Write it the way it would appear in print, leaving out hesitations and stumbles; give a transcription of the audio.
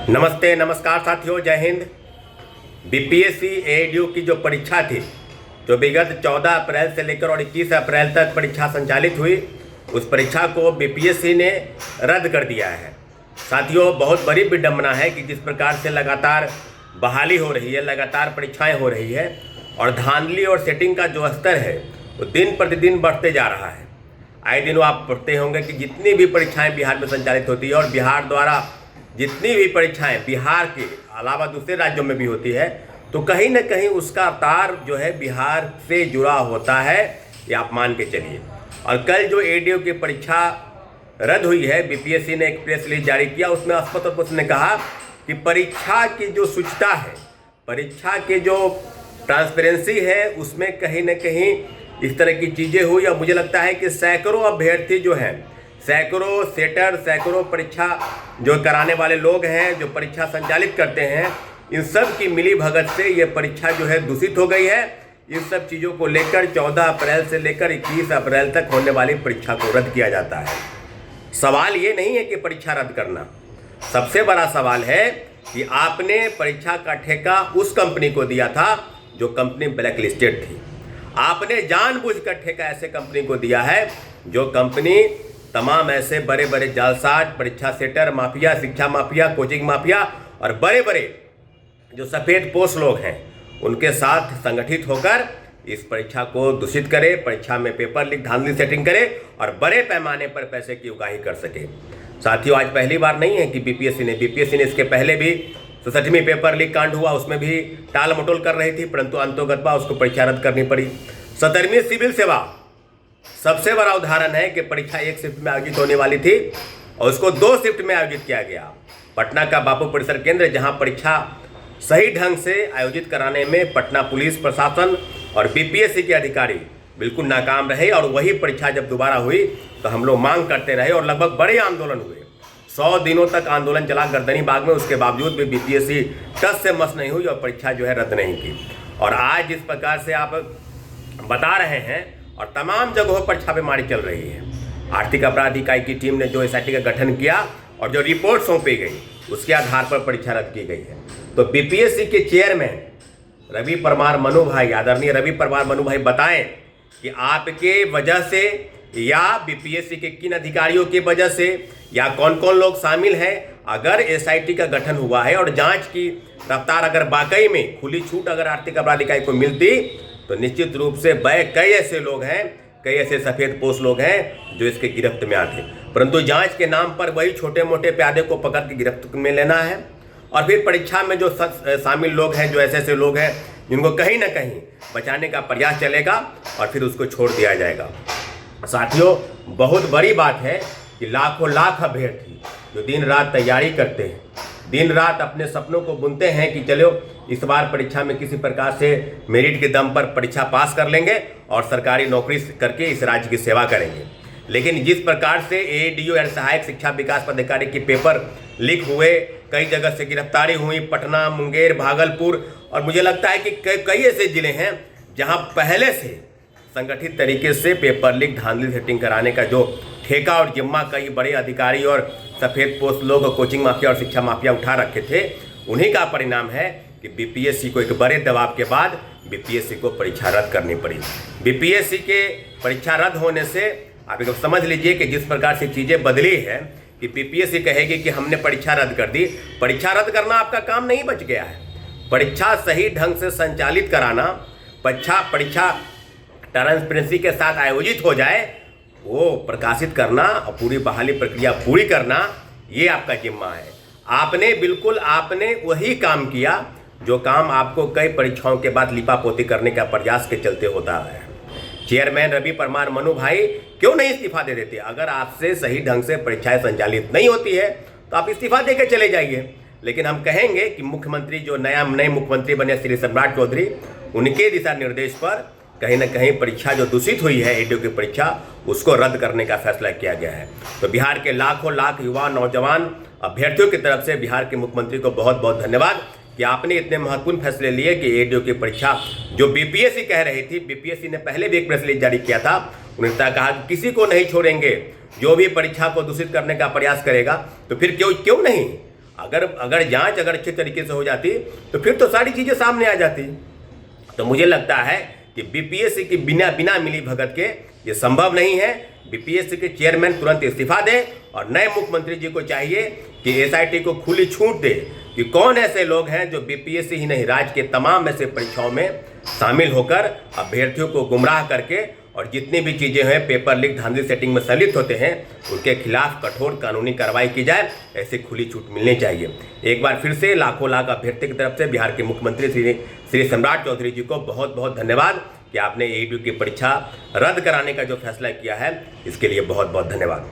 नमस्ते नमस्कार साथियों, जय हिंद। बीपीएससी एडीओ की जो परीक्षा थी, जो विगत 14 अप्रैल से लेकर और 21 अप्रैल तक परीक्षा संचालित हुई, उस परीक्षा को बीपीएससी ने रद्द कर दिया है। साथियों, बहुत बड़ी विडंबना है कि जिस प्रकार से लगातार बहाली हो रही है, लगातार परीक्षाएं हो रही है और धांधली और सेटिंग का जो स्तर है वो दिन प्रतिदिन बढ़ते जा रहा है। आए दिन आप पढ़ते होंगे कि जितनी भी परीक्षाएं बिहार में संचालित होती है और बिहार द्वारा जितनी भी परीक्षाएं बिहार के अलावा दूसरे राज्यों में भी होती है, तो कहीं ना कहीं उसका तार जो है बिहार से जुड़ा होता है, ये आप मान के चलिए। और कल जो एडीओ की परीक्षा रद्द हुई है, बीपीएससी ने एक प्रेस रिलीज जारी किया, उसमें स्पष्ट तौर पर उसने कहा कि परीक्षा की जो शुचिता है, परीक्षा के जो ट्रांसपेरेंसी है, उसमें कहीं ना कहीं इस तरह की चीज़ें हुई। और मुझे लगता है कि सैकड़ों अभ्यर्थी जो हैं, सैकड़ों सेटर, सैकड़ों परीक्षा जो कराने वाले लोग हैं, जो परीक्षा संचालित करते हैं, इन सब की मिली भगत से ये परीक्षा जो है दूषित हो गई है। इन सब चीज़ों को लेकर 14 अप्रैल से लेकर 21 अप्रैल तक होने वाली परीक्षा को रद्द किया जाता है। सवाल ये नहीं है कि परीक्षा रद्द करना, सबसे बड़ा सवाल है कि आपने परीक्षा का ठेका उस कंपनी को दिया था जो कंपनी ब्लैक लिस्टेड थी। आपने जानबूझकर ठेका ऐसे कंपनी को दिया है जो कंपनी तमाम ऐसे बड़े बड़े जालसाज, परीक्षा सेटर माफिया, शिक्षा माफिया, कोचिंग माफिया और बड़े बड़े जो सफ़ेद पोश लोग हैं, उनके साथ संगठित होकर इस परीक्षा को दूषित करे, परीक्षा में पेपर लीक, धांधली सेटिंग करे और बड़े पैमाने पर पैसे की उगाही कर सके। साथियों, आज पहली बार नहीं है कि बीपीएससी ने इसके पहले भी 67वीं पेपर लीक कांड हुआ, उसमें भी टाल मटोल कर रही थी, परंतु अंतोगत्वा उसको परीक्षा रद्द करनी पड़ी। 17वीं सिविल सेवा सबसे बड़ा उदाहरण है कि परीक्षा एक शिफ्ट में आयोजित होने वाली थी और उसको 2 शिफ्ट में आयोजित किया गया। पटना का बापू परिसर केंद्र, जहां परीक्षा सही ढंग से आयोजित कराने में पटना पुलिस प्रशासन और बीपीएससी के अधिकारी बिल्कुल नाकाम रहे और वही परीक्षा जब दोबारा हुई तो हम लोग मांग करते रहे और लगभग बड़े आंदोलन हुए। 100 दिनों तक आंदोलन चला गर्दनी बाग में, उसके बावजूद भी बीपीएससी टस से मस नहीं हुई और परीक्षा जो है रद्द नहीं की। और आज जिस प्रकार से आप बता रहे हैं और तमाम जगहों पर छापेमारी चल रही है, आर्थिक अपराध इकाई की टीम ने जो एसआईटी का गठन किया और जो रिपोर्ट सौंपी गई, उसके आधार पर परीक्षा रद्द की गई है। तो बीपीएससी के चेयरमैन रवि परमार मनु भाई, आदरणीय रवि परमार मनु भाई, बताएं कि आपके वजह से या बीपीएससी के किन अधिकारियों की वजह से या कौन कौन लोग शामिल हैं। अगर एसआईटी का गठन हुआ है और जांच की रफ्तार अगर वाकई में खुली छूट अगर आर्थिक अपराध इकाई को मिलती, तो निश्चित रूप से कई ऐसे लोग हैं, कई ऐसे सफ़ेद पोश लोग हैं जो इसके गिरफ्त में आते। परंतु जांच के नाम पर वही छोटे मोटे प्यादे को पकड़ के गिरफ्त में लेना है और फिर परीक्षा में जो शामिल लोग हैं, जो ऐसे लोग हैं जिनको कहीं ना कहीं बचाने का प्रयास चलेगा और फिर उसको छोड़ दिया जाएगा। साथियों, बहुत बड़ी बात है कि लाखों लाख अभ्यर्थी जो दिन रात तैयारी करते हैं, दिन रात अपने सपनों को बुनते हैं कि चलो इस बार परीक्षा में किसी प्रकार से मेरिट के दम पर परीक्षा पास कर लेंगे और सरकारी नौकरी करके इस राज्य की सेवा करेंगे। लेकिन जिस प्रकार से एडीओ यानी सहायक शिक्षा विकास पदाधिकारी के पेपर लीक हुए, कई जगह से गिरफ्तारी हुई, पटना, मुंगेर, भागलपुर, और मुझे लगता है कि कई ऐसे जिले हैं जहां पहले से संगठित तरीके से पेपर लीक, धांधली सेटिंग कराने का जो ठेका और जिम्मा कई बड़े अधिकारी और सफ़ेद पोस्ट लोग, कोचिंग माफिया और शिक्षा माफिया उठा रखे थे, उन्हीं का परिणाम है कि बीपीएससी को एक बड़े दबाव के बाद बीपीएससी को परीक्षा रद्द करनी पड़ी। बीपीएससी के परीक्षा रद्द होने से आप एक समझ लीजिए कि जिस प्रकार से चीज़ें बदली है कि बीपीएससी कहेगी कि हमने परीक्षा रद्द कर दी। परीक्षा रद्द करना आपका काम नहीं बच गया है, परीक्षा सही ढंग से संचालित कराना, परीक्षा ट्रांसपेरेंसी के साथ आयोजित हो जाए, वो प्रकाशित करना और पूरी बहाली प्रक्रिया पूरी करना, ये आपका जिम्मा है। आपने वही काम किया जो काम आपको कई परीक्षाओं के बाद लिपापोती करने का प्रयास के चलते होता है। चेयरमैन रवि परमार मनु भाई क्यों नहीं इस्तीफा दे देते? अगर आपसे सही ढंग से परीक्षाएं संचालित नहीं होती है तो आप इस्तीफा दे के चले जाइए। लेकिन हम कहेंगे कि मुख्यमंत्री जो नए मुख्यमंत्री बने श्री सम्राट चौधरी, उनके दिशा निर्देश पर कहीं ना कहीं परीक्षा जो दूषित हुई है एडीओ की परीक्षा, उसको रद्द करने का फैसला किया गया है। तो बिहार के लाखों लाख युवा नौजवान अभ्यर्थियों की तरफ से बिहार के मुख्यमंत्री को बहुत बहुत धन्यवाद कि आपने इतने महत्वपूर्ण फैसले लिए कि एडीओ की परीक्षा जो बीपीएससी कह रही थी, बीपीएससी ने पहले भी एक प्रेस रिलीज जारी किया था, उन्होंने कहा कि किसी को नहीं छोड़ेंगे, जो भी परीक्षा को दूषित करने का प्रयास करेगा। तो फिर क्यों नहीं अगर जांच अगर अच्छे तरीके से हो जाती तो फिर तो सारी चीज़ें सामने आ जाती। तो मुझे लगता है कि बीपीएससी की बिना मिली भगत के ये संभव नहीं है। बीपीएससी के चेयरमैन तुरंत इस्तीफा दें और नए मुख्यमंत्री जी को चाहिए कि एसआईटी को खुली छूट दे कि कौन ऐसे लोग हैं जो बीपीएससी ही नहीं राज्य के तमाम ऐसे परीक्षाओं में शामिल होकर अभ्यर्थियों को गुमराह करके और जितनी भी चीज़ें हैं पेपर लीक धांधली सेटिंग में संलिप्त होते हैं उनके खिलाफ कठोर कानूनी कार्रवाई की जाए। ऐसी खुली छूट मिलनी चाहिए। एक बार फिर से लाखों लाख अभ्यर्थी की तरफ से बिहार के मुख्यमंत्री श्री सम्राट चौधरी जी को बहुत बहुत धन्यवाद कि आपने एडीयू की परीक्षा रद्द कराने का जो फैसला किया है, इसके लिए बहुत बहुत धन्यवाद।